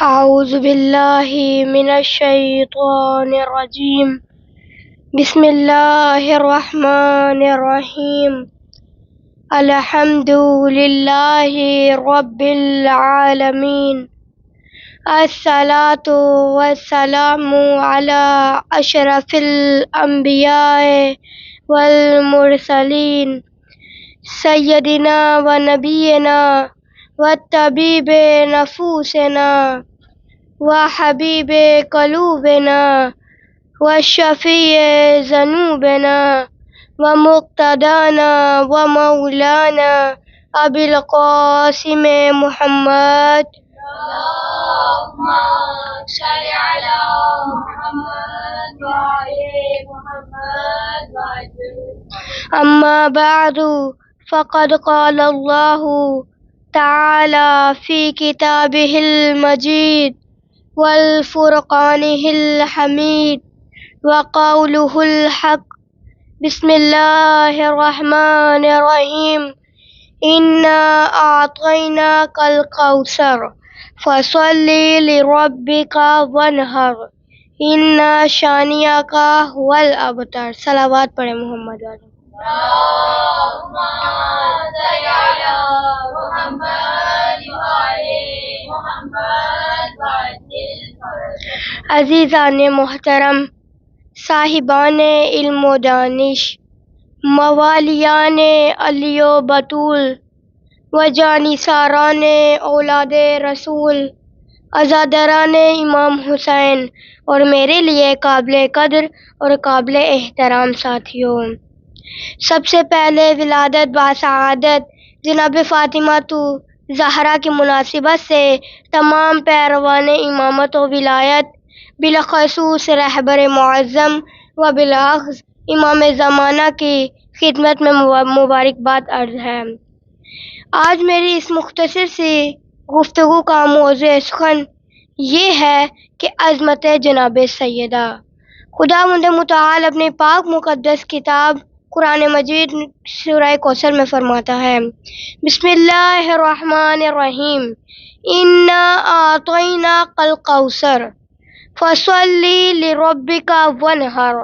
أعوذ بالله من الشيطان الرجيم. بسم الله الرحمن الرحيم. الحمد لله رب العالمين. الصلاة والسلام على أشرف الأنبياء والمرسلين سيدنا ونبينا والطبيب نفوسنا وحبيب قلوبنا وشفيع ذنوبنا ومقتدانا ومولانا أبي القاسم محمد. اللهم صل على محمد وعلى محمد أما بعد، فقد قال الله تعالى في كتابه المجيد والفرقانه الحميد وقوله الحق. بسم الله الرحمن الرحيم. إنا أعطيناك الكوثر فصل لربك وانحر إن شانئك هو الأبتر. صلوات پڑھیں محمد والے. اللهم صل على محمد وعلى محمد. عزیزان محترم، صاحبان علم و دانش، موالیان علی و بطول و جانثاران اولاد رسول، عزاداران امام حسین اور میرے لیے قابل قدر اور قابل احترام ساتھیوں، سب سے پہلے ولادت باسعادت جناب فاطمہ زہرا کی مناسبت سے تمام پیروان امامت و ولایت، بالخصوص رہبر معظم و بالاخص امام زمانہ کی خدمت میں مبارکباد عرض ہے۔ آج میری اس مختصر سی گفتگو کا موضوع سخن یہ ہے کہ عظمت جناب سیدہ۔ خداوند متعال اپنی پاک مقدس کتاب قرآن مجید سورہ کوثر میں فرماتا ہے، بسم اللہ الرحمن الرحیم، انا اعطیناک الکوثر فصل لربک وانحر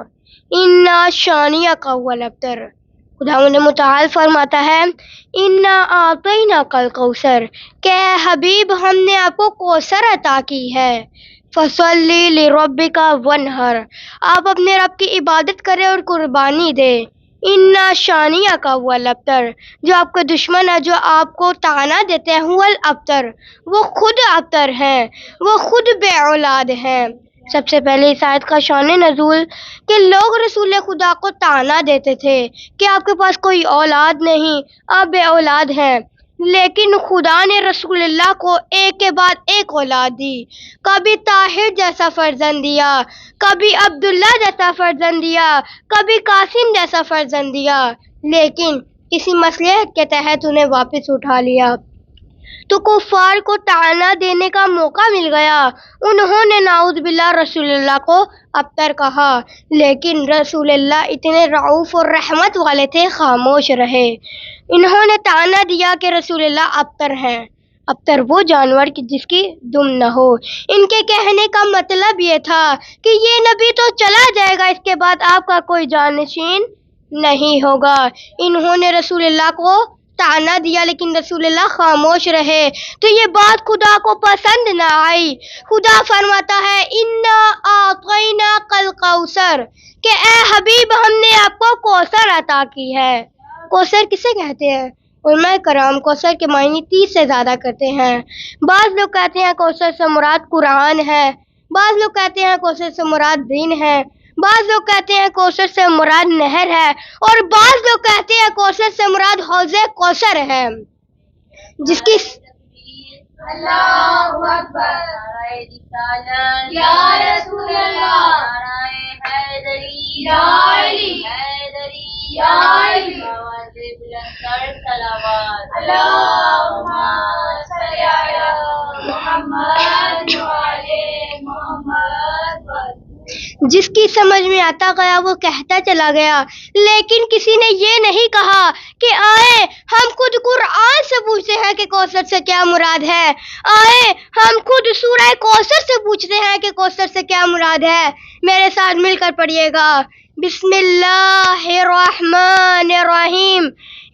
ان شانئک هو الابتر۔ خداوند متعال فرماتا ہے، انا اعطیناک الکوثر، کہ اے حبیب ہم نے آپ کو کوثر عطا کی ہے، فصل لربک وانحر، آپ اپنے رب کی عبادت کریں اور قربانی دے، ان شانئک هو الابتر، جو آپ کے دشمن ہیں، جو آپ کو طعنہ دیتے ہیں، هو الابتر، وہ خود ابتر ہیں، وہ خود بے اولاد ہیں۔ سب سے پہلے اس آیت کا شان نزول کہ لوگ رسول خدا کو طعنہ دیتے تھے کہ آپ کے پاس کوئی اولاد نہیں، آپ بے اولاد ہیں، لیکن خدا نے رسول اللہ کو ایک کے بعد ایک اولاد دی۔ کبھی طاہر جیسا فرزند دیا، کبھی عبداللہ جیسا فرزند دیا، کبھی قاسم جیسا فرزند دیا، لیکن کسی مصلحت کے تحت انہیں واپس اٹھا لیا تو کفار کو طعنہ دینے کا موقع مل گیا۔ انہوں نے نعوذ باللہ رسول اللہ کو ابتر کہا، لیکن رسول اللہ اتنے رعوف اور رحمت والے تھے، خاموش رہے۔ انہوں نے طعنہ دیا کہ رسول اللہ ابتر ہیں، ابتر وہ جانور جس کی دم نہ ہو۔ ان کے کہنے کا مطلب یہ تھا کہ یہ نبی تو چلا جائے گا، اس کے بعد آپ کا کوئی جانشین نہیں ہوگا۔ انہوں نے رسول اللہ کو طعنہ دیا لیکن رسول اللہ خاموش رہے تو یہ بات خدا کو پسند نہ آئی۔ خدا فرماتا ہے، انا اعطیناک الکوثر، کہ اے حبیب ہم نے آپ کو کوثر عطا کی ہے۔ کوثر کسے کہتے ہیں؟ علماء کرام کوثر کے معنی 30 سے زیادہ کرتے ہیں۔ بعض لوگ کہتے ہیں کوثر سے مراد قرآن ہے، بعض لوگ کہتے ہیں کوثر سے مراد دین ہے، بعض لوگ کہتے ہیں کوثر سے مراد نہر ہے، اور بعض لوگ کہتے ہیں کوثر سے مراد حوض کوثر ہے، جس کی اللہ اکبر، یا رسول اللہ، حیدری، یا علی، حیدری، یا علی، اللہم صل علی محمد وعلی محمد۔ جس کی سمجھ میں آتا گیا وہ کہتا چلا گیا، لیکن کسی نے یہ نہیں کہا کہ آئے ہم خود قرآن سے پوچھتے ہیں کہ کوثر سے کیا مراد ہے، آئے ہم خود سورہ کوثر سے پوچھتے ہیں کہ کوثر سے کیا مراد ہے۔ میرے ساتھ مل کر پڑھیے گا، بسم اللہ الرحمن الرحیم،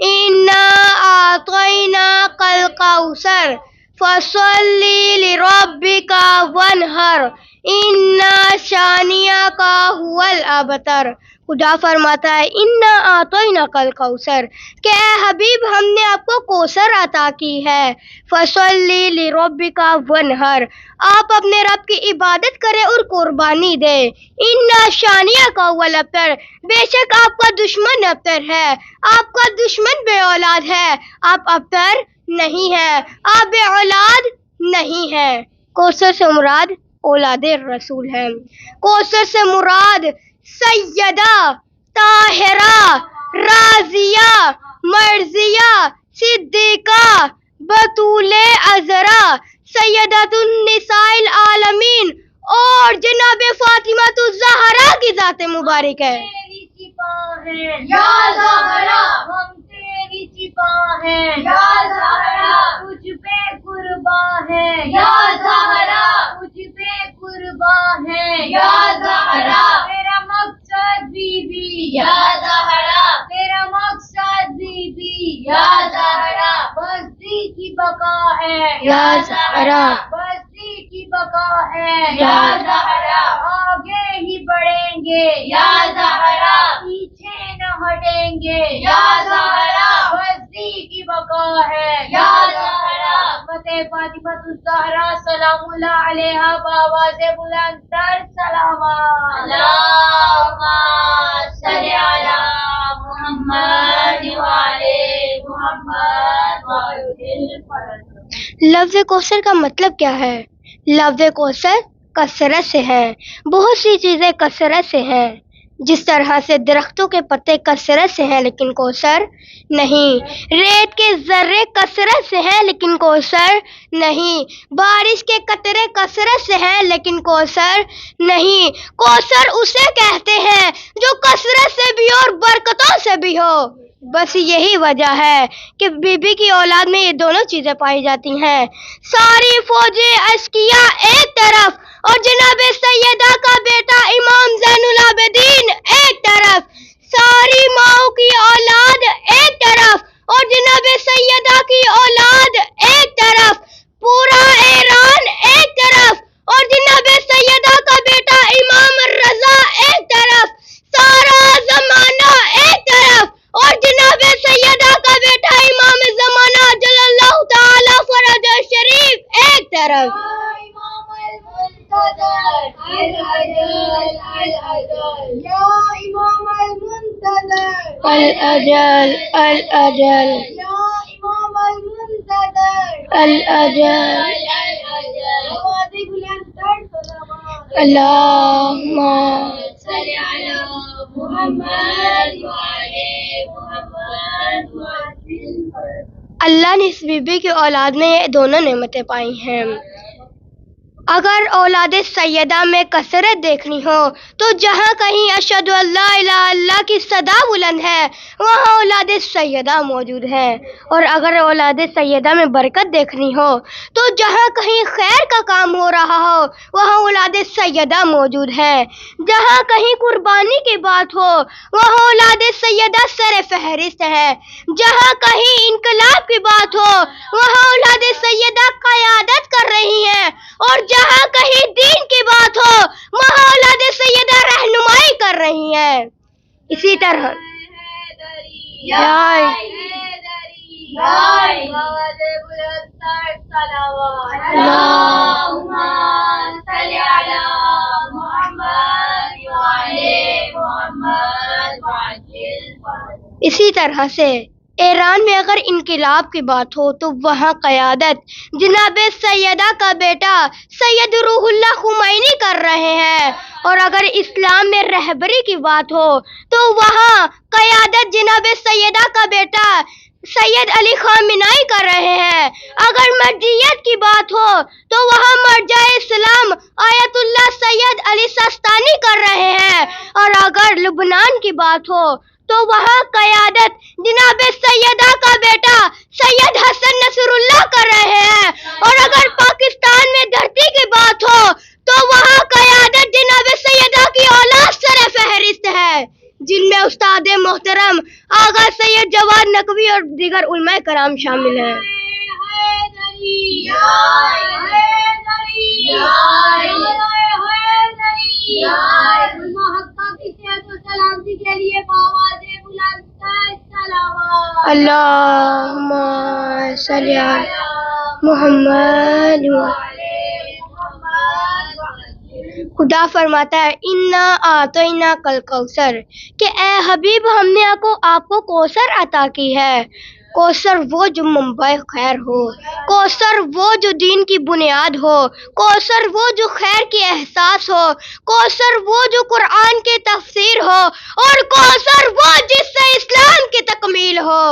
انا اعطیناک الکوثر فصل لربک وانحر ان شانئک هو الابتر۔ خدا فرماتا ہے انا اعطیناک الکوثر، کہ اے حبیب ہم نے آپ کو کوثر عطا کی ہے، فصل لربک وانحر، آپ اپنے رب کی عبادت کریں اور قربانی دے، ان شانئک هو الابتر، بے شک آپ کا دشمن ابتر ہے، آپ کا دشمن بے اولاد ہے، آپ ابتر نہیں ہے، آپ بے اولاد نہیں ہے۔ کوثر سے مراد اولاد رسول ہے، کوثر سے مراد سیدہ، طاہرہ، راضیہ، مرضیہ، صدیقہ، بطول عذرا، سیدۃ النساء العالمین اور جناب فاطمہ الزہرا کی ذات مبارک ہے۔ تیری سپاہ ہیں یا زہرا، ہم تیری سپاہ ہیں یا زہرا، تجھ پہ قربان ہیں یا زہرا، تجھ پہ قربان ہیں یا زہرا، تیرا مقصد بی بی یا زہرا، تیرا مقصد بی بی یا زہرا، بستی کی بقا ہے یا زہرا، بستی کی بقا ہے یا زہرا، آگے ہی بڑھیں گے یا زہرا، پیچھے نہ ہٹیں گے یا زہرا، بستی کی بقا ہے یا زہرا۔ فتح فاطمہ الزہرا سلام اللہ علیہا بآواز بلند تر سلامات، اللہم صلی علی محمد وعلی محمد وعجل فرج۔ لفظ کوثر کا مطلب کیا ہے؟ لفظ کوثر کثرت سے ہے، بہت سی چیزیں کثرت سے ہیں، جس طرح سے درختوں کے پتے کثرت سے ہیں لیکن کوثر نہیں، ریت کے ذرے کثرت سے ہیں لیکن کوثر نہیں، بارش کے قطرے کثرت سے ہیں لیکن کوثر نہیں۔ کوثر اسے کہتے ہیں جو کثرت سے بھی اور برکتوں سے بھی ہو۔ بس یہی وجہ ہے کہ بی بی کی اولاد میں یہ دونوں چیزیں پائی جاتی ہیں۔ ساری فوجیں اشقیاء ایک طرف اور جناب سیدہ کا بیٹا امام زین العابدین ایک طرف، ساری ماؤں کی اولاد ایک طرف اور جناب سیدہ کی اولاد ایک طرف، پورا ایران ایک طرف اور جناب سیدہ کا بیٹا امام رضا ایک طرف، سارا زمانہ ایک طرف اور جناب سیدہ کا بیٹا امام زمانہ جل اللہ تعالی فرج شریف ایک طرف۔ یا امام المنتظر الاجل الاجل یا امام المنتظر الاجل آواز بلند تر سلامات، اللہم صلی علی محمد وعلی محمد وعجل فرج۔ اللہ نے اس بی بی کی اولاد میں یہ دونوں نعمتیں پائی ہیں۔ اگر اولاد سیدہ میں کثرت دیکھنی ہو تو جہاں کہیں اشہد ان لا الہ الا اللہ کی صدا بلند ہے وہاں اولاد سیدہ موجود ہے، اور اگر اولاد سیدہ میں برکت دیکھنی ہو تو جہاں کہیں خیر کا کام ہو رہا ہو وہاں اولاد سیدہ موجود ہے، جہاں کہیں قربانی کی بات ہو وہاں اولاد سیدہ سر فہرست ہے، جہاں کہیں انقلاب کی بات ہو وہاں اولاد سیدہ قیادت کر رہی ہیں، اور جہاں کہیں دین کی بات ہو وہاں اولاد سیدہ رہنمائی کر رہی ہیں۔ اسی طرح اللہم صلی علی محمد وعلی محمد وعجل فرج۔ اسی طرح سے ایران میں اگر انقلاب کی بات ہو تو وہاں قیادت جناب سیدہ کا بیٹا سید روح اللہ خمینی کر رہے ہیں، اور اگر اسلام میں رہبری کی بات ہو تو وہاں قیادت جناب سیدہ کا بیٹا سید علی خامنائی کر رہے ہیں، اگر مرجعیت کی بات ہو تو وہاں مرجع اسلام آیت اللہ سید علی سستانی کر رہے بات ہو تو وہاں قیادت جناب سیدہ کا بیٹا سید حسن نصر اللہ کر رہے ہیں، اور اگر پاکستان میں دھرتی کی بات ہو تو وہاں قیادت جناب سیدہ کی اولاد سر فہرست ہے، جن میں استاد محترم آغا سید جواد نقوی اور دیگر علماء کرام شامل ہیں۔ اللہم صلی علی محمد۔ خدا فرماتا ہے انا اعطینا کل کوثر، کہ اے حبیب ہم نے آپ کو کوثر عطا کی ہے۔ کوثر وہ جو منبع خیر ہو، کوثر وہ جو دین کی بنیاد ہو، کوثر وہ جو خیر کی احساس ہو، کوثر وہ جو قرآن کی تفسیر ہو، اور کوثر وہ جس سے اسلام کی تکمیل ہو۔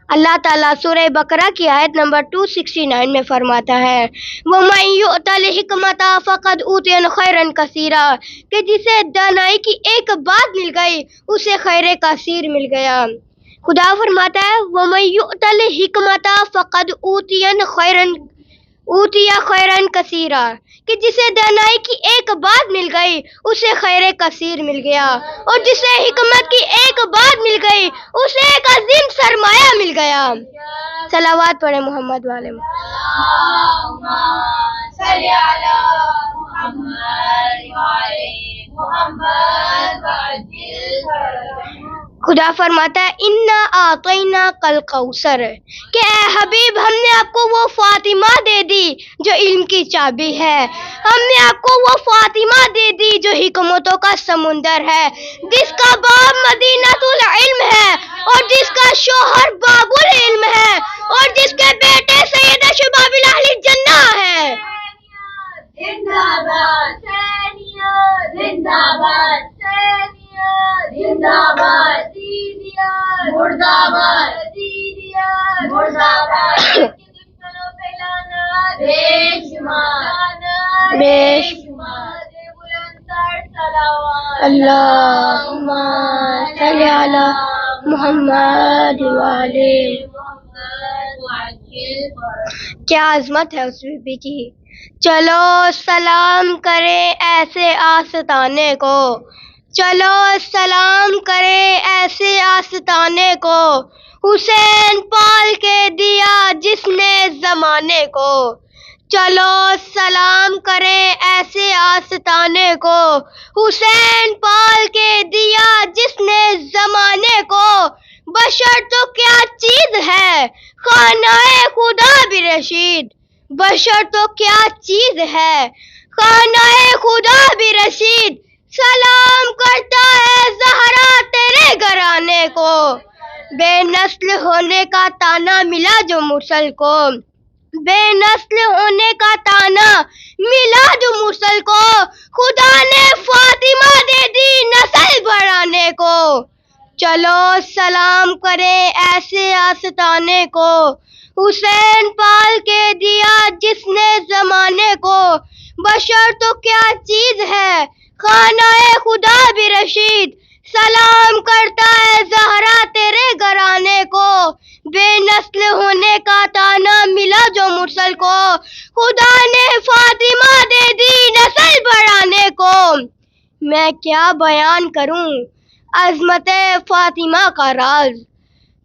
اللہ تعالیٰ سورہ بقرہ کی آیت نمبر 269 میں فرماتا ہے وَمَن يُؤْتَ الْحِكْمَةَ فَقَدْ أُوتِيَ خَيْرًا كَثِيرًا، کہ جسے دانائی کی ایک بات مل گئی اسے خیر کثیر مل گیا۔ خدا فرماتا ہے وَمَن يُؤْتَ الْحِكْمَةَ فَقَدْ أُوتِيَ خَيْرًا كَثِيرًا، کہ جسے دانائی کی ایک بات مل گئی اسے خیر کثیر مل گیا، اور جسے حکمت کی ایک بات مل گئی اسے ایک عظیم سرمایہ مل گیا۔ صلوات پڑھیں محمد والے خدا فرماتا ہے انا اعطینا کل کوثر، کہ اے حبیب ہم نے آپ کو وہ فاطمہ دے دی جو علم کی چابی ہے، ہم نے آپ کو وہ فاطمہ دے دی جو حکمتوں کا سمندر ہے، جس کا باب مدینہ العلم ہے، اور جس کا شوہر باب العلم ہے، اور جس کے بیٹے سیدہ شباب اہل الجنہ ہے۔ زندہ باد زندہ باد زندہ باد مردہ باد مردہ باد اللہم صلی علی محمد والے۔ کیا عظمت ہے اس بی بی کی۔ چلو سلام کرے ایسے آستانے کو، چلو سلام کرے ایسے آستانے کو، حسین پال کے دیا جس نے زمانے کو۔ چلو سلام کرے ایسے آستانے کو، حسین پال کے دیا جس نے زمانے کو۔ بشر تو کیا چیز ہے خانہ خدا بھی رشید، بشر تو کیا چیز ہے خانہ خدا بھی رشید۔ سلام کرتا ہے زہرا تیرے گھرانے کو، بے نسل ہونے کا تانا ملا جو مرسل کو، بے نسل ہونے کا تانا ملا جو مرسل کو، خدا نے فاطمہ دے دی نسل بڑھانے کو۔ چلو سلام کرے ایسے آستانے کو، حسین پال کے دیا جس نے زمانے کو۔ بشر تو کیا چیز ہے خانہ خدا بھی رشید، سلام کرتا ہے زہرا تیرے گھرانے کو، بے نسل ہونے کا تانا ملا جو مرسل کو، خدا نے فاطمہ دے دی نسل بڑھانے کو۔ میں کیا بیان کروں عظمت فاطمہ کا راز،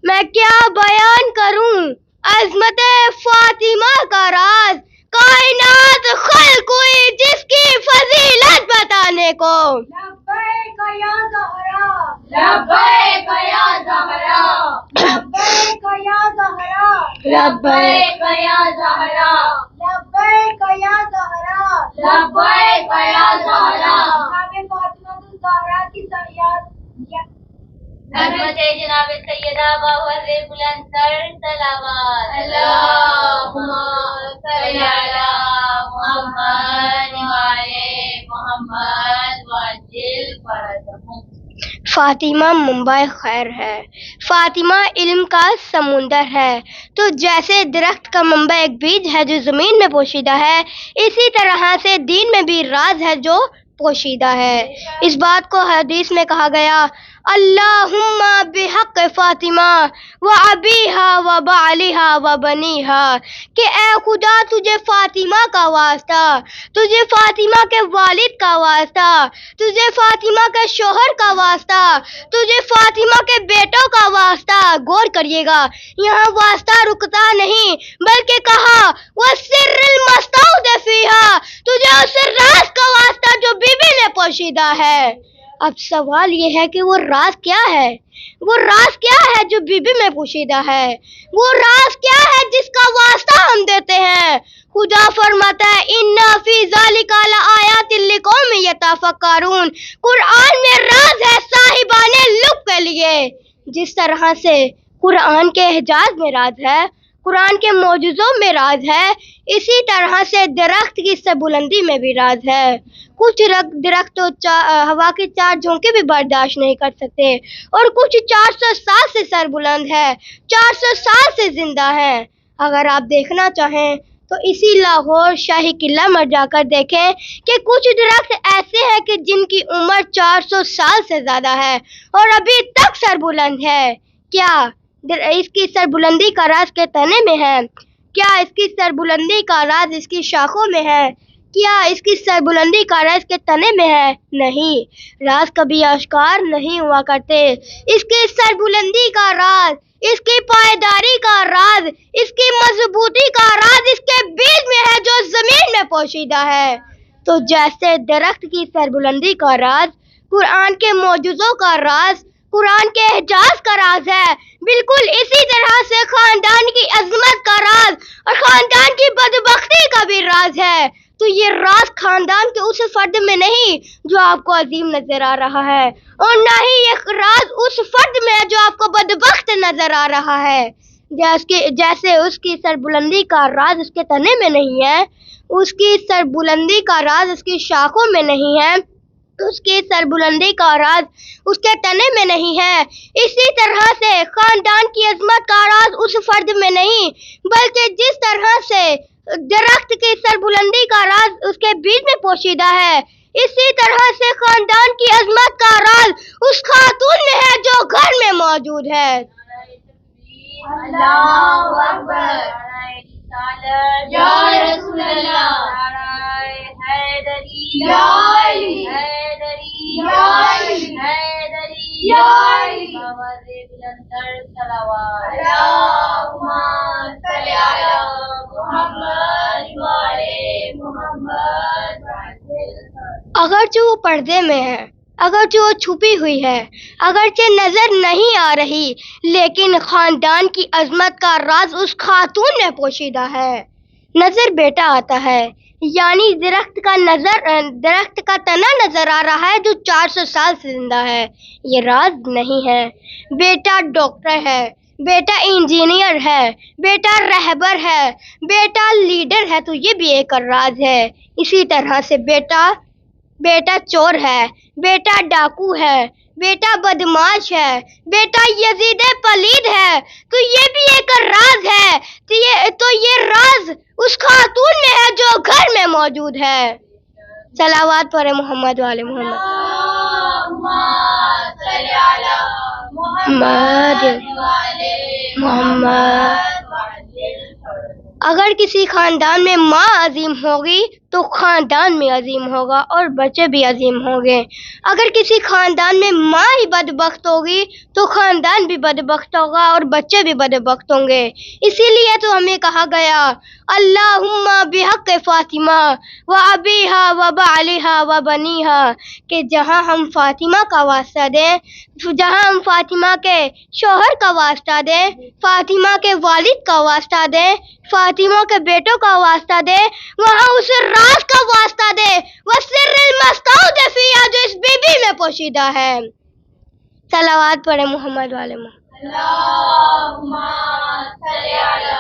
میں کیا بیان کروں عظمت فاطمہ کا راز، کائنات خلق ہوئی جس کی فضیلت بتانے کو۔ لبیک یا زہرا لبیک یا زہرا لبیک یا زہرا لبیک یا زہرا لبیک یا زہرا لبیک یا زہرا۔ جناب فاطمہ الزہرا کی عظمت جناب سیدہ باوزِ بلند سر صلوات۔ اللہم صلی علی محمد وعلی محمد وعجل فرجہم۔ فاطمہ منبع خیر ہے، فاطمہ علم کا سمندر ہے، تو جیسے درخت کا منبع ایک بیج ہے جو زمین میں پوشیدہ ہے، اسی طرح سے دین میں بھی راز ہے جو پوشیدہ ہے۔ اس بات کو حدیث میں کہا گیا اللہم بحق فاطمہ و ابیہا و بعلہا و بنیہا، کہ اے خدا تجھے فاطمہ کا واسطہ، تجھے فاطمہ کے والد کا واسطہ، تجھے فاطمہ کے شوہر کا واسطہ، تجھے فاطمہ کے بیٹوں کا واسطہ. غور کریے گا، یہاں واسطہ رکتا نہیں بلکہ کہا وَالسِّرِّ الْمَسْتَوْدَ فِيهَا، تجھے اس راز کا واسطہ جو بی بی میں پوشیدہ ہے. اب سوال یہ ہے کہ وہ راز کیا ہے؟ وہ راز کیا ہے جو بی بی میں پوشیدہ ہے؟ وہ راز کیا ہے جس کا واسطہ ہم دیتے ہیں؟ خدا فرماتا ہے اِنَّ فِي ذَلِكَ لَآيَاتٍ لِقَوْمٍ يَتَفَکَّرُونَ، قرآن میں راز ہے صاحبان لب کے لیے. جس طرح سے قرآن کے اعجاز میں راز ہے، قرآن کے معجزوں میں راز ہے، اسی طرح سے درخت کی سربلندی میں بھی راز ہے. کچھ درخت تو ہوا کی 4 جھونکے بھی برداشت نہیں کر سکتے، اور کچھ 400 سال سے سربلند ہے، 400 سال سے زندہ ہے. اگر آپ دیکھنا چاہیں تو اسی لاہور شاہی قلعہ میں جا کر دیکھیں کہ کچھ درخت ایسے ہیں کہ جن کی عمر 400 سال سے زیادہ ہے اور ابھی تک سربلند ہے. کیا اس کی سربلندی کا راز کے تنے میں ہے؟ کیا اس کی سربلندی کا راز اس کی شاخوں میں ہے؟ کیا اس کی سربلندی کا راز کے تنے میں ہے؟ نہیں، راز کبھی آشکار نہیں ہوا کرتے. اس کی سربلندی کا راز، اس کی پائیداری کا راز، اس کی مضبوطی کا راز اس کے بیج میں ہے جو زمین میں پوشیدہ ہے. تو جیسے درخت کی سربلندی کا راز قرآن کے معجزوں کا راز، قرآن کے اعجاز کا راز ہے، بالکل اسی طرح سے خاندان کی عظمت کا راز اور خاندان کی بدبختی کا بھی راز ہے. تو یہ راز خاندان کے اس فرد میں نہیں جو آپ کو عظیم نظر آ رہا ہے، اور نہ ہی یہ راز اس فرد میں ہے جو آپ کو بدبخت نظر آ رہا ہے. جیسے اس کی سربلندی کا راز اس کے تنے میں نہیں ہے، اس کی سربلندی کا راز اس کی شاخوں میں نہیں ہے، اس کی سربلندی کا راز اس کے تنے میں نہیں ہے، اسی طرح سے خاندان کی عظمت کا راز اس فرد میں نہیں بلکہ جس طرح سے درخت کی سربلندی کا راز اس کے بیج میں پوشیدہ ہے، اسی طرح سے خاندان کی عظمت کا راز اس خاتون میں ہے جو گھر میں موجود ہے. اللہ اکبر، یا رسول اللہ، حیدری، یا علی، حیدری، یا علی، حیدری، یا علی، آواز بلندتر صلوات، اللہم صلی علی محمد و آل محمد. اگرچہ وہ پردے میں ہے، اگرچہ وہ چھپی ہوئی ہے، اگرچہ نظر نہیں آ رہی، لیکن خاندان کی عظمت کا راز اس خاتون میں پوشیدہ ہے. نظر بیٹا آتا ہے، یعنی درخت کا تنا نظر آ رہا ہے جو 400 سال سے زندہ ہے، یہ راز نہیں ہے. بیٹا ڈاکٹر ہے، بیٹا انجینئر ہے، بیٹا رہبر ہے، بیٹا لیڈر ہے، تو یہ بھی ایک راز ہے. اسی طرح سے بیٹا چور ہے، بیٹا ڈاکو ہے، بیٹا بدماش ہے، بیٹا یزید پلید ہے، تو یہ بھی ایک راز ہے. تو یہ راز اس خاتون میں ہے جو گھر میں موجود ہے. صلوات پڑھے محمد والے محمد. اللہم صلی علی محمد. اگر کسی خاندان میں ماں عظیم ہوگی تو خاندان میں عظیم ہوگا اور بچے بھی عظیم ہوں گے. اگر کسی خاندان میں ماں ہی بدبخت ہوگی تو خاندان بھی بدبخت ہوگا اور بچے بھی بدبخت ہوں گے. اسی لیے تو ہمیں کہا گیا اللہم بحق فاطمہ و ابیہا و بعلہا و بنیہا، کہ جہاں ہم فاطمہ کا واسطہ دیں، جہاں ہم فاطمہ کے شوہر کا واسطہ دیں، فاطمہ کے والد کا واسطہ دیں، فاطمہ کے بیٹوں کا واسطہ دے، وہاں اس راز کا واسطہ دے وَالسِّرِّ الْمَسْتَوْدَ فِيهَا جو اس بی بی میں پوشیدہ ہے. صلوات پڑھے محمد والے محمد. اللہم صلی علی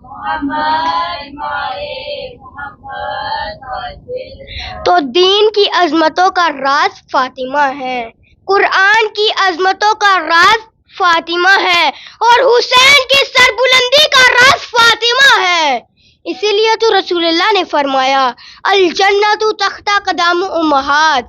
محمد و آل محمد. تو دین کی عظمتوں کا راز فاطمہ ہے، قرآن کی عظمتوں کا راز فاطمہ ہے، اور حسین کی سربلندی کا راز فاطمہ ہے. اسی لیے تو رسول اللہ نے فرمایا الجنت تحت اقدام امہات،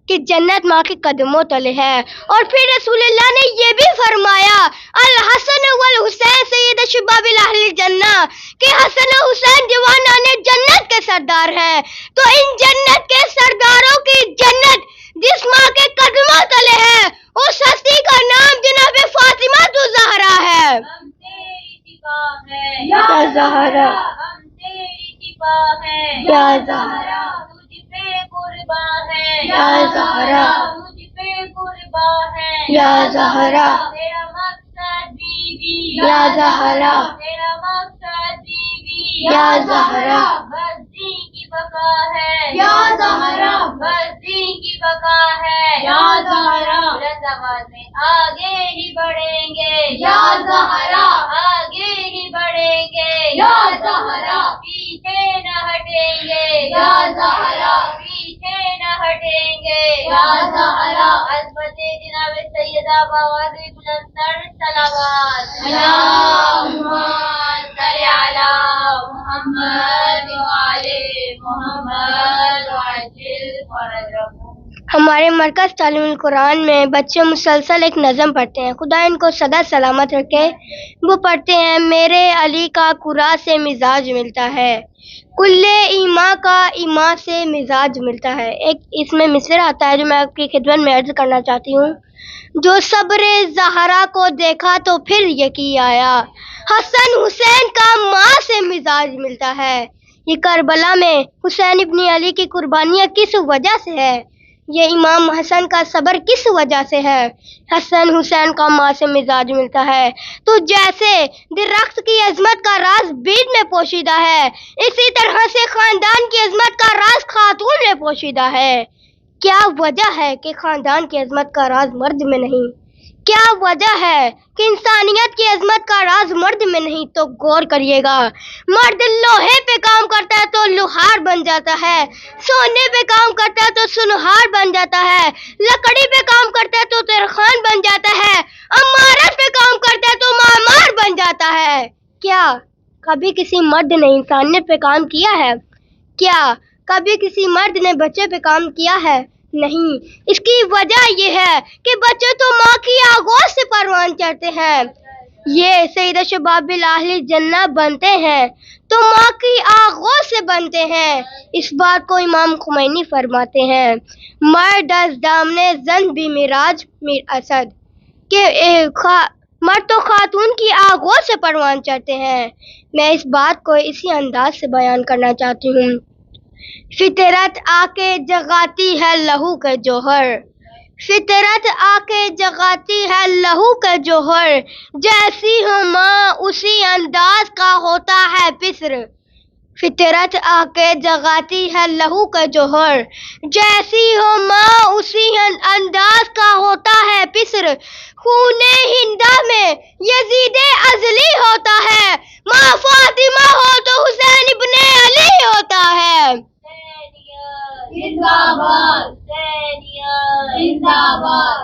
کہ جنت ماں کے قدموں تلے ہے. اور پھر رسول اللہ نے یہ بھی فرمایا الحسن والحسین سید شباب اہل الجنہ کہ حسن و حسین جوانان جنت کے سردار ہیں. تو ان جنت کے سرداروں کی جنت جس ماں کے قدموں تلے ہے اس ہستی کا نام جناب فاطمہ الزہرا ہے. ہم تیری سپاہ ہیں یا زہرا ہم تیری سپاہ ہیں یا زہرا تجھ پہ قربان ہے یا زہرا تجھ پہ قربان ہے یا زہرا تیرا مقصد بیوی یا زہرا تیرا مقصد بیوی یا زہرا بس دین کی بقا ہے یا زہرا بس دین کی بقا ہے یا زہرا بلند آواز میں آگے ہی بڑھیں گے یا زہرا آگے ہی بڑھیں گے یا زہرا پیچھے نہ ہٹیں گے یا زہرا پیچھے نہ ہٹیں گے یا زہرا عظمت جناب سیدہ باواز بلندر صلوات اللہم صلی علی محمد وعلی محمد وعجل فرجہم. ہمارے مرکز تعلیم القرآن میں بچے مسلسل ایک نظم پڑھتے ہیں. خدا ان کو سدا سلامت رکھے. وہ پڑھتے ہیں میرے علی کا قرا سے مزاج ملتا ہے کل ایما کا ایما سے مزاج ملتا ہے. ایک اس میں مصرع آتا ہے جو میں آپ کی خدمت میں عرض کرنا چاہتی ہوں. جو صبر زہرا کو دیکھا تو پھر یقین آیا حسن حسین کا ماں سے مزاج ملتا ہے. یہ کربلا میں حسین ابن علی کی قربانیاں کس وجہ سے ہے؟ یہ امام حسن کا صبر کس وجہ سے ہے؟ حسن حسین کا ماں سے مزاج ملتا ہے. تو جیسے درخت کی عظمت کا راز بیج میں پوشیدہ ہے اسی طرح سے خاندان کی عظمت کا راز خاتون میں پوشیدہ ہے. کیا وجہ ہے کہ خاندان کی عظمت کا راز مرد میں نہیں؟ کیا وجہ ہے کہ انسانیت کی عظمت کا راز مرد میں نہیں؟ تو غور کریے گا. مرد لوہے پہ کام کرتا ہے تو لوہار بن جاتا ہے, سونے پہ کام کرتا ہے تو سنہار بن جاتا ہے, لکڑی پہ کام کرتا ہے تو ترخان بن جاتا ہے, عمارت پہ کام کرتا ہے تو معمار بن جاتا ہے. کیا کبھی کسی مرد نے انسانیت پہ کام کیا ہے؟ کیا کبھی کسی مرد نے بچے پہ کام کیا ہے؟ نہیں. اس کی وجہ یہ ہے کہ بچے تو ماں کی آغوش سے پروان چڑھتے ہیں. یہ سیدہ شباب اہل جنہ بنتے ہیں تو ماں کی آغوش سے بنتے ہیں. اس بات کو امام خمینی فرماتے ہیں مرد از دامن زن بھی میراج میر اسد کہ مرد تو خاتون کی آغوش سے پروان چڑھتے ہیں. میں اس بات کو اسی انداز سے بیان کرنا چاہتی ہوں. فطرت آ کے جگاتی ہے لہو کا جوہر, فطرت آ کے جگاتی ہے لہو کا جوہر, جیسی ہو ماں اسی انداز کا ہوتا ہے پسر. فطرت آ کے جگاتی ہے لہو کا جوہر, جیسی ہو ماں اسی انداز کا ہوتا ہے پسر. خون ہندا میں یزید ازلی ہوتا ہے, ماں فاطمہ ہو تو حسین ابن علی ہوتا ہے. زندہ باد زندہ باد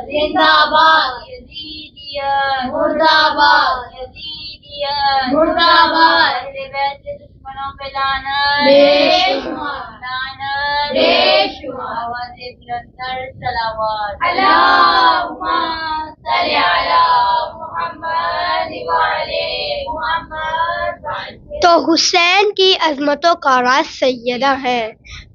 زندہ باد یزیدیت مردہ باد یزیدیت مردہ باد. اہل بیت کے دشمنوں پہ لعنت بے شمار لعنت بے شمار. آواز بلندر صلوات اللہم صلی علی محمد وعلی محمد. تو حسین کی عظمتوں کا راز سیدہ ہے,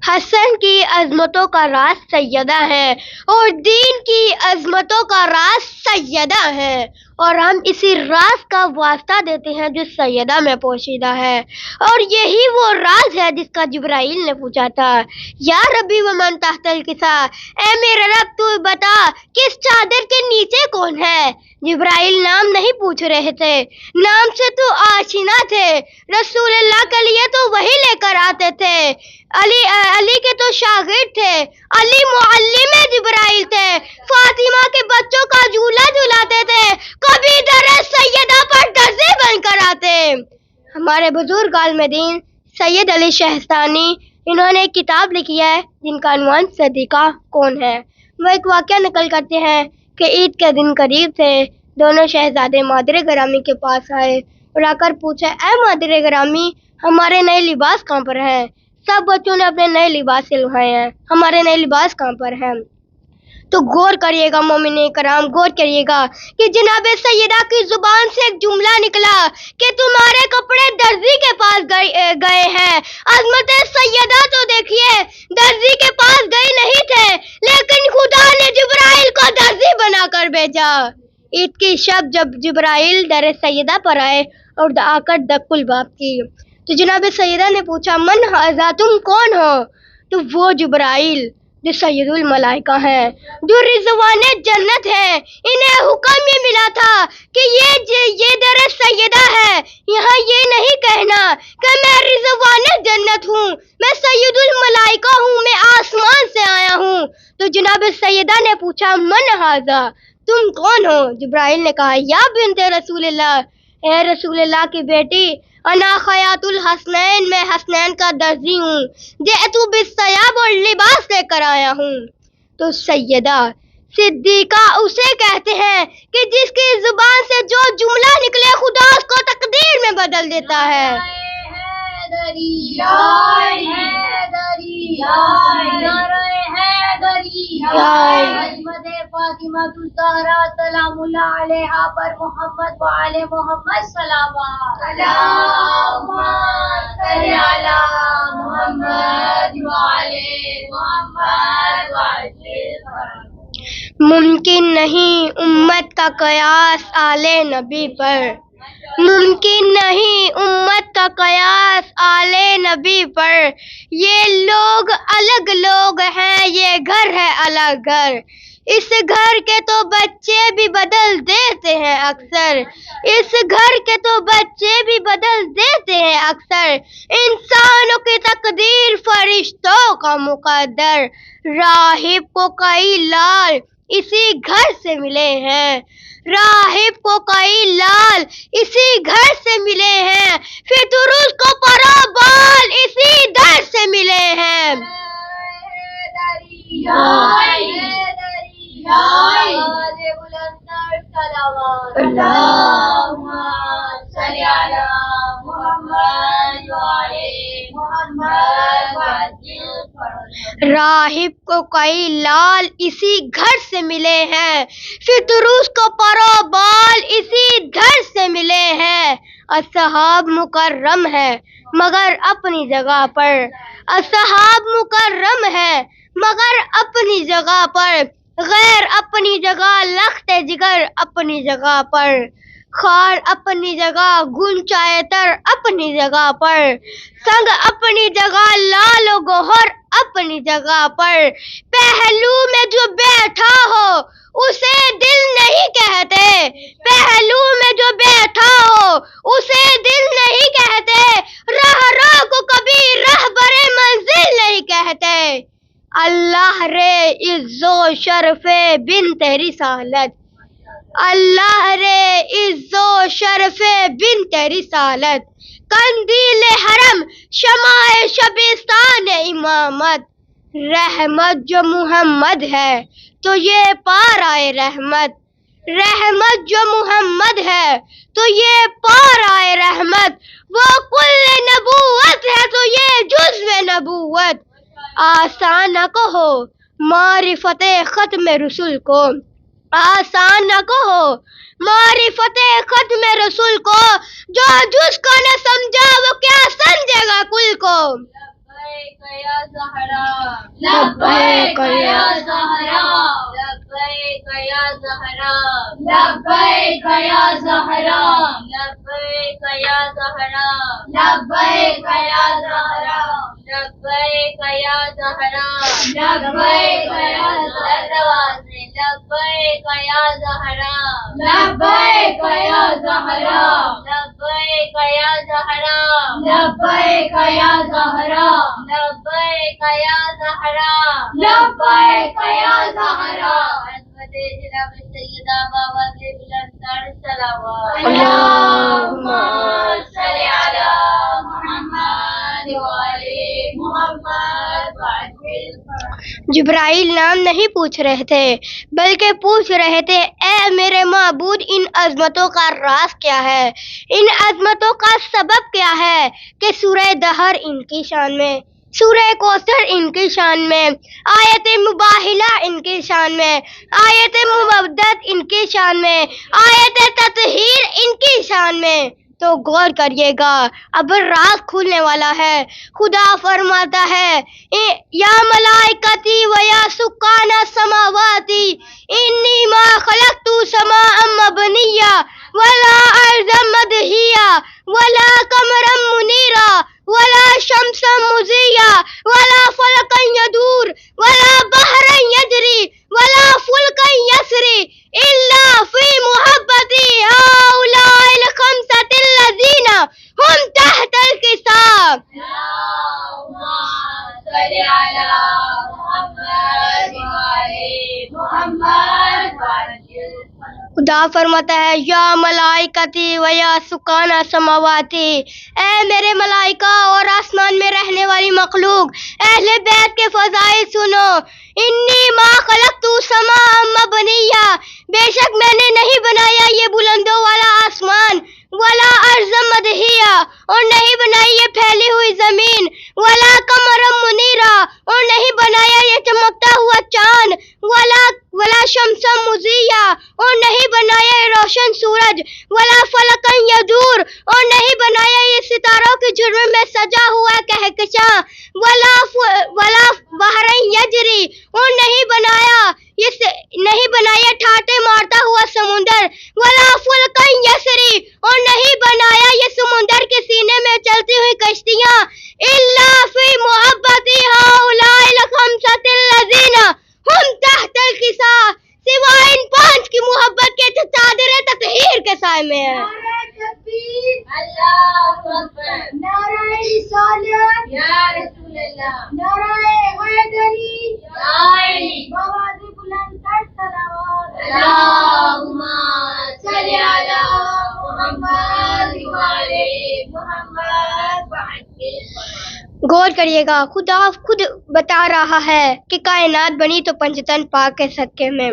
حسن کی عظمتوں کا راز سیدہ ہے, اور دین کی عظمتوں کا راز سیدہ ہے. اور ہم اسی راز کا واسطہ دیتے ہیں جو سیدہ میں پوشیدہ ہے. اور یہی وہ راز ہے جس کا جبرائیل نے پوچھا تھا یا ربی ومن تحت الکسا, اے میرے رب تو بتا کس چادر کے نیچے کون ہے. جبرائیل نام نہیں پوچھ رہے تھے, نام سے تو آشنا تھے. رسول اللہ کے لیے تو وہی لے کر آتے تھے. علی کے تو شاگرد تھے, علی معلم جبرائیل تھے. فاطمہ کے بچوں کا جھولا جھلاتے تھے, کبھی در سیدہ پر درزی بن کر آتے. ہمارے بزرگ عالم دین سید علی شہستانی انہوں نے ایک کتاب لکھی ہے جن کا عنوان صدیقہ کون ہے. وہ ایک واقعہ نقل کرتے ہیں کہ عید کے دن قریب تھے, دونوں شہزادے مادر گرامی کے پاس آئے اور آ کر پوچھا اے مادر گرامی ہمارے نئے لباس کہاں پر ہیں؟ سب بچوں نے اپنے نئے لباس سلوائے ہیں. ہمارے نئے لباس کہاں پر ہیں؟ تو غور کریے گا مومن کرام، غور کریے گا کہ جناب سیدہ کی زبان سے ایک جملہ نکلا کہ تمہارے کپڑے درزی کے پاس گئے ہیں. عظمت سیدہ تو دیکھیے، درزی کے پاس گئے نہیں تھے، لیکن خدا نے جبرائیل کو درزی بنا کر بھیجا. عید کی شب جب جبرائیل در سیدہ پر آئے اور آ کر دق الباب کی تو جناب سیدہ نے پوچھا من ھذا، تم کون ہو؟ تو وہ جبرائیل جو سید الملائکہ ہیں، جو رضوان جنت ہے، انہیں حکم یہ ملا تھا کہ یہ در سیدہ ہے. یہاں یہ نہیں کہنا کہ میں رضوان جنت ہوں، میں سید الملائکہ ہوں، میں آسمان سے آیا ہوں. تو جناب سیدہ نے پوچھا من ھذا، تم کون ہو؟ جبرائیل نے کہا یا بنت رسول اللہ، اے رسول اللہ کی بیٹی، انا خیاط الحسنین، میں حسنین کا درزی ہوں، جئت بالثیاب، اور لباس لے کر آیا ہوں. تو سیدہ صدیقہ اسے کہتے ہیں کہ جس کی زبان سے جو جملہ نکلے خدا اس کو تقدیر میں بدل دیتا ہے. عظمت فاطمہ الزہرا سلام اللہ علیہا پر محمد وآل محمد صلوات. اللہم صل علی محمد وآل محمد وسلم. ممکن نہیں امت کا قیاس آل نبی پر، ممکن نہیں امت کا قیاس آل نبی پر. یہ لوگ الگ لوگ ہیں، یہ گھر ہے الگ گھر. اس گھر کے تو بچے بھی بدل دیتے ہیں اکثر، اس گھر کے تو بچے بھی بدل دیتے ہیں اکثر. انسانوں کی تقدیر فرشتوں کا مقدر، راہب کو کئی لال اسی گھر سے ملے ہیں، راہب کو کئی لال اسی گھر سے ملے ہیں، فطروس کو پرو بال اسی در سے ملے ہیں. اللہم صل علی محمد وآل محمد وسلم. راہب کو کئی لال اسی گھر سے ملے ہیں، فطروس کو پرو بال اسی گھر سے ملے ہیں. اصحاب مکرم ہے مگر اپنی جگہ پر، اصحاب مکرم ہے مگر اپنی جگہ پر، غیر اپنی جگہ لخت جگر اپنی جگہ پر، خار اپنی جگہ گنچائے تر اپنی جگہ پر، سنگ اپنی جگہ لال و گوہر اپنی جگہ پر. پہلو میں جو بیٹھا ہو اسے دل نہیں کہتے، پہلو میں جو بیٹھا ہو اسے دل نہیں کہتے، راہ کو کبھی رہبر منزل نہیں کہتے. اللہ رے عز و شرف بنت رسالت، اللہ رے عز و شرف بنت رسالت، قندیل حرم شمع شبستان امامت. رحمت جو محمد ہے تو یہ پار آئے رحمت، رحمت جو محمد ہے تو یہ پار آئے رحمت. وہ کل نبوت ہے تو یہ جزو نبوت. آسان نہ کہو معرفت ختم رسول کو، آسان نہ کہو معرفت ختم رسول کو، جو جس کو نہ سمجھا وہ کیا سمجھے گا کل کو. لبیک یا زہرا، لبیک یا زہرا، لبیک یا زہرا، لبیک یا زہرا، لبیک یا زہرا، لبیک یا زہرا، لبیک یا زہرا، لبیک یا زہرا، لبیک یا زہرا، لبیک یا زہرا، لبیک یا زہرا، لبیک یا زہرا، لبیک یا زہرا، لبیک یا زہرا. عظمت جناب سیدہ بابا کے بلند صلوات. اللہم صل علی محمد وآل محمد وسلم. جبرائیل نام نہیں پوچھ رہے تھے بلکہ پوچھ رہے تھے اے میرے معبود ان عظمتوں کا راز کیا ہے، ان عظمتوں کا سبب کیا ہے کہ سورہ دہر ان کی شان میں، سورہ کوثر ان کی شان میں، آیت مباہلہ ان کی شان میں، آیت مودت ان کی شان میں، آیت تطہیر ان کی شان میں۔ تو غور کریے گا، اب راز کھولنے والا ہے۔ خدا فرماتا ہے یا ملائکتی و یا سکان السماواتی انی ما خلقت سماء مبنیہ ولا ارضا مدحیہ ولا قمرا منیرا ولا شمسا مضیہ ولا فلکا یدور ولا بحرا یجری ولا فلکا یسری الا فی محبتی هؤلاء الخمسة الذین هم تحت الکتاب۔ اللهم صل على محمد وعلى محمد وعجل۔ خدا فرماتا ہے یا ملائکتی و یا سکان السماواتی، اے میرے ملائکہ اور آسمان میں رہنے والی مخلوق، اہل بیت کے فضائل سنو۔ انی ما خلقت سماء مبنیہ، بے شک میں نے نہیں بنایا یہ بلندوں والا آسمان، ولا ارض مدحیہ، اور نہیں بنائی یہ پھیلی ہوئی زمین، ولا قمرا منیرا، اور نہیں بنایا یہ چمکتا ہوا چاند، ولا شمسا مضیہ، اور نہیں بنایا یہ روشن سورج، ولا فلکا یدور، اور نہیں بنایا یہ ستاروں کی جھرمٹ میں سجا ہوا کہکشاں، ولا بحر یجری، اور نہیں بنایا ٹھاٹے مارتا ہوا سمندر، ولا فلکا یسری، اور نہیں بنایا یہ سمندر کے سینے میں چلتی ہوئی کشتیاں، الا فی محبتی هؤلاء الخمسة الذین هم تحت الکتاب، سوائے ان 5 کی محبت کے جو چادر تطہیر کے سائے میں ہے۔ نعرہ تکبیر، اللہ اکبر، نعرہ رسالت، یا رسول اللہ، نعرہ حیدری، یا علی، بآواز بلند تر صلوات، اللہم صل علی محمد وعلی محمد وعجل۔ غور کریے گا، خدا خود بتا رہا ہے کہ کائنات بنی تو پنجتن پاک کے صدقے میں۔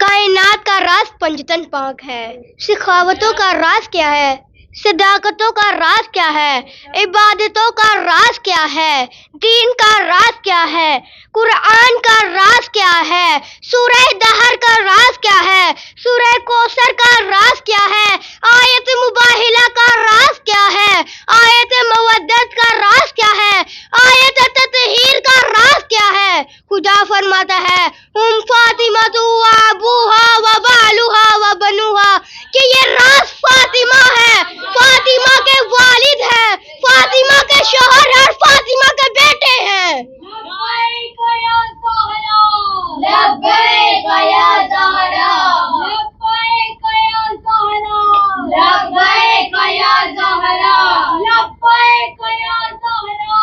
کائنات کا راز پنجتن پاک ہے۔ سخاوتوں کا راز کیا ہے؟ صداقتوں کا راز کیا ہے؟ عبادتوں کا راز کیا ہے؟ دین کا راز کیا ہے؟ قرآن کا راز کیا ہے؟ سورہ دہر کا راز کیا ہے؟ سورہ کوثر کا راز کیا ہے؟ آیت مباہلہ کا راز کیا ہے؟ آیت مودت کا راز کیا ہے؟ آیت تطہیر کا راز کیا ہے؟ خدا فرماتا ہے فاطمہ و ابوہا و بالوہا و بنوہا، کہ یہ راز فاطمہ ہے، فاطمہ کے والد ہیں، فاطمہ کے شوہر ہیں اور فاطمہ کے بیٹے ہیں۔ لبیک یا زہرا، لبیک یا زہرا، لبیک یا زہرا، لبیک یا زہرا، لبیک یا زہرا،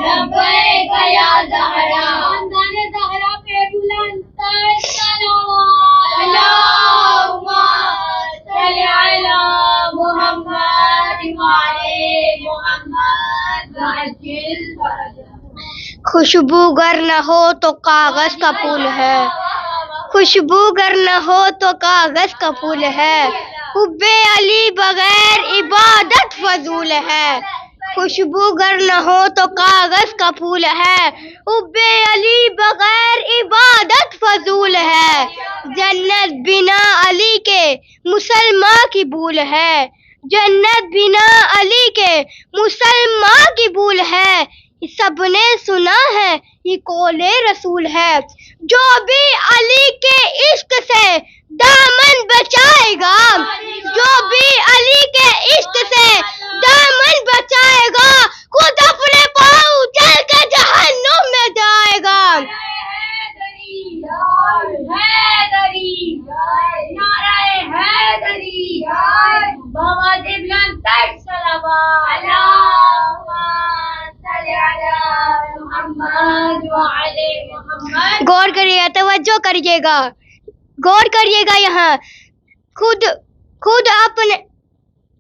لبیک یا زہرا۔ خاندان زہرا پہ بلند تر صلوات، اللہم صل علی محمد وعلی محمد وعجل فرجہ۔ خوشبو گر نہ ہو تو کاغذ کا پھول ہے، خوشبو گر نہ ہو تو کاغذ کا پھول ہے، حب علی بغیر عبادت فضول ہے، خوشبو گر نہ ہو تو کاغذ کا پھول ہے، حب علی بغیر عبادت فضول ہے، جنت بنا علی کے مسلمان کی بھول ہے، جنت بنا علی کے مسلمان کی بھول ہے، سب نے سنا ہے یہ قول رسول ہے، جو بھی علی کے عشق سے دامن بچائے گا، جو بھی علی کے عشق سے دامن بچائے گا، خود اپنے پاؤں چل کے جہنم میں جائے گا۔ غور کریے گا، توجہ کریے گا، غور کریے گا، یہاں خود اپنے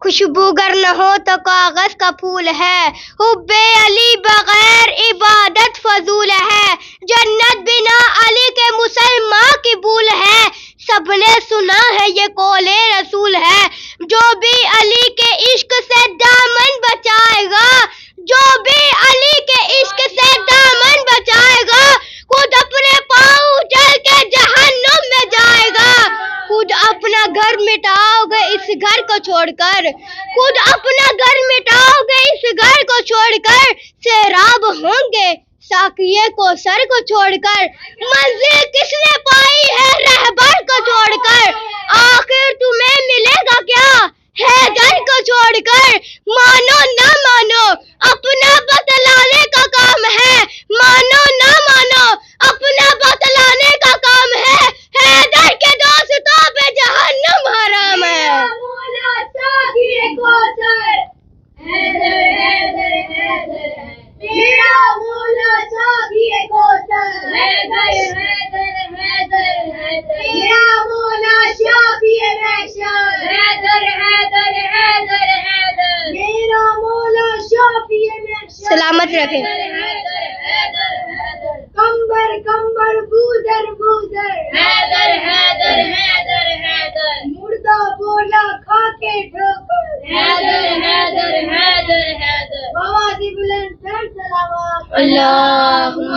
خوشبو گر نہ ہو تو کاغذ کا پھول ہے، حب علی بغیر عبادت فضول ہے، جنت بنا علی کے مسلمان کی بھول ہے، سب نے سنا ہے یہ قول رسول ہے، جو بھی علی کے عشق سے دامن بچائے گا، جو بھی علی کے توڑ کر، خود اپنا گھر مٹاؤ گے اس گھر کو چھوڑ کر، سیراب ہوں گے ساقیے کو سر کو چھوڑ کر، منزل کس نے پائی ہے رہبر کو چھوڑ کر، آخر تمہیں ملے گا کیا ہے گھر کو چھوڑ کر، مانو نہ مانو اپنا بتلانے کا کام ہے، مانو نہ مانو اپنا بتلانے کا کام ہے، حیدر کے دوستوں پہ جہنم حرام ہے۔ مولا ساقیے کوثر، حیدر حیدر حیدر ہے میرا مولا ساقیے کوثر، حیدر حیدر حیدر حیدر میرا مولا شافیع محشر، حیدر حیدر حیدر حیدر میرا مولا شافیع محشر، سلامت رکھے۔ حیدر حیدر حیدر کمبر کمبر بوزر بوزر، حیدر حیدر حیدر حیدر مردہ بولا کھا کے ٹھوکر، حیدر حیدر حیدر حیدر موازی بلند سر صلوات، اللہم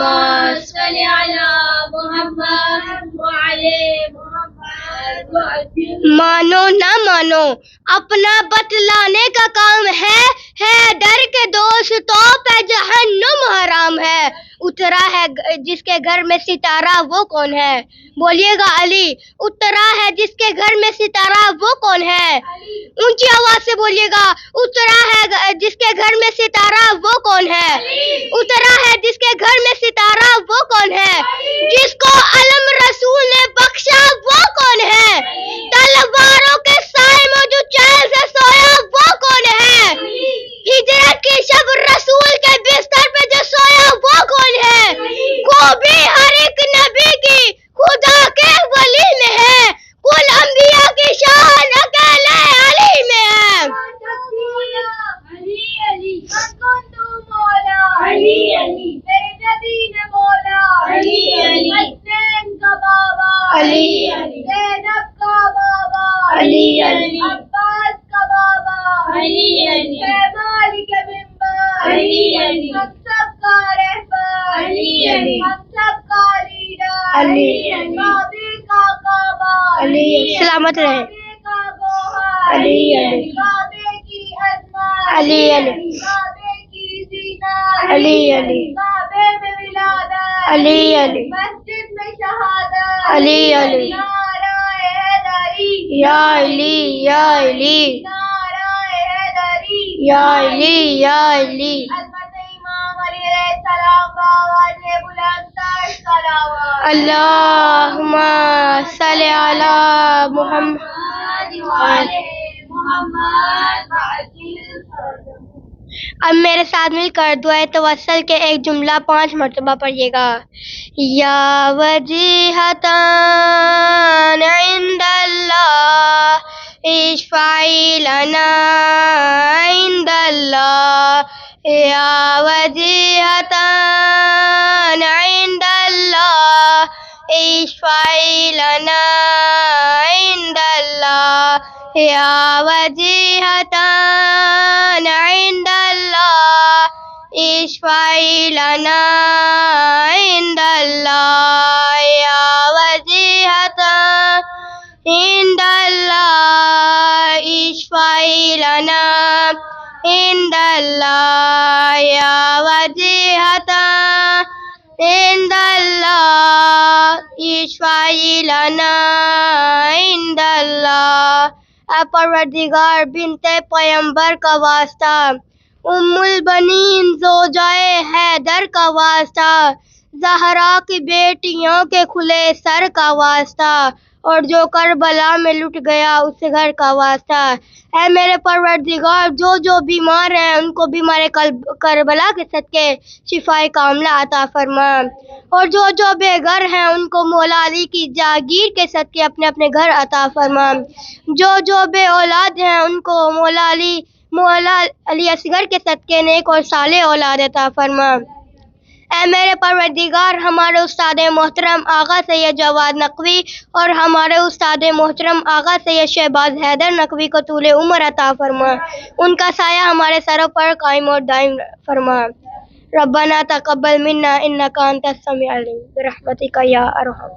صلی علی محمد وعلی محمد وعلی مانو نہ مانو اپنا بتلانے کا کام ہے، حیدر کے دوستوں پہ جہنم حرام ہے، اترا ہے جس کے گھر میں ستارہ وہ کون ہے، بولیے گا علی، اترا ہے جس کے گھر میں ستارہ وہ کون ہے، اونچی آواز سے بولیے گا، اترا ہے جس کے گھر میں ستارہ وہ کون ہے، اترا ہے جس کے گھر میں ستارہ وہ کون ہے، جس کو علم رسول نے بخشا وہ کون ہے، تلواروں کے سائے میں جو چین سے سویا وہ کون ہے، ہجرت کی شب رسول کے بستر پہ جو سویا وہ کون ہے، خوبی ہر ایک نبی کی خدا کے ولی میں ہے، کل انبیاء کی شان اکیلے علی میں ہے۔ علی علی من کنتو مولا، علی علی میرے نبی نے مولا، علی علی حسین کا بابا، علی علی زینب کا بابا، علی علی عباس کا بابا، علی علی پیمال کے ممبر، علی علی ہم سب کا رہبر، علی علی ہم سب کا لیڈر، علی علی کعبے کا کعبہ، علی سلامت رہے، کعبے کا گوہر، علی علی کعبے کی عظمت، علی علی کعبے کی زینت، علی علی کعبے میں ولادت، علی علی مسجد میں شہادت، علی علی نعرہ حیدری، یا علی یا علی نعرہ حیدری، یا علی یا علی عظمت امام علی علیہ السلام کا آواز بلند تر صلوات، اللہم صلی علی محمد وعلی محمد وعلی۔ اب میرے ساتھ مل کر دعائے توسل کے ایک جملہ 5 مرتبہ پڑھیے گا۔ یا وجیہتاً عند اللہ اشفعی لنا عند اللہ، یا وجیہتاً عند اللہ اشفعی لنا عند اللہ، یا وجیہتاً عند اللہ اشفعی لنا عند اللہ، یا وجیہتاً عند اللہ اشفعی لنا عند اللہ، یا وجیہتاً عند اللہ اشفعی لنا عند اللہ۔ اے پروردگار بنت پیمبر کا واسطہ، ام البنین زوجائے حیدر کا واسطہ، زہرا کی بیٹیوں کے کھلے سر کا واسطہ، اور جو کربلا میں لٹ گیا اس گھر کا واسطہ۔ اے میرے پروردگار جو بیمار ہیں ان کو بیمار کربلا کے صدقے شفائے کاملہ عطا فرما، اور جو بے گھر ہیں ان کو مولا علی کی جاگیر کے صدقے اپنے اپنے گھر عطا فرما، جو بے اولاد ہیں ان کو مولا علی اصغر کے صدقے نیک اور صالح اولاد عطا فرما۔ اے میرے پروردگار ہمارے استاد محترم آغا سید جواد نقوی اور ہمارے استاد محترم آغا سید شہباز حیدر نقوی کو طول عمر عطا فرما، ان کا سایہ ہمارے سروں پر قائم اور دائم فرما۔ ربنا تقبل منا انک انت السمیع العلیم برحمتک یا ارحم۔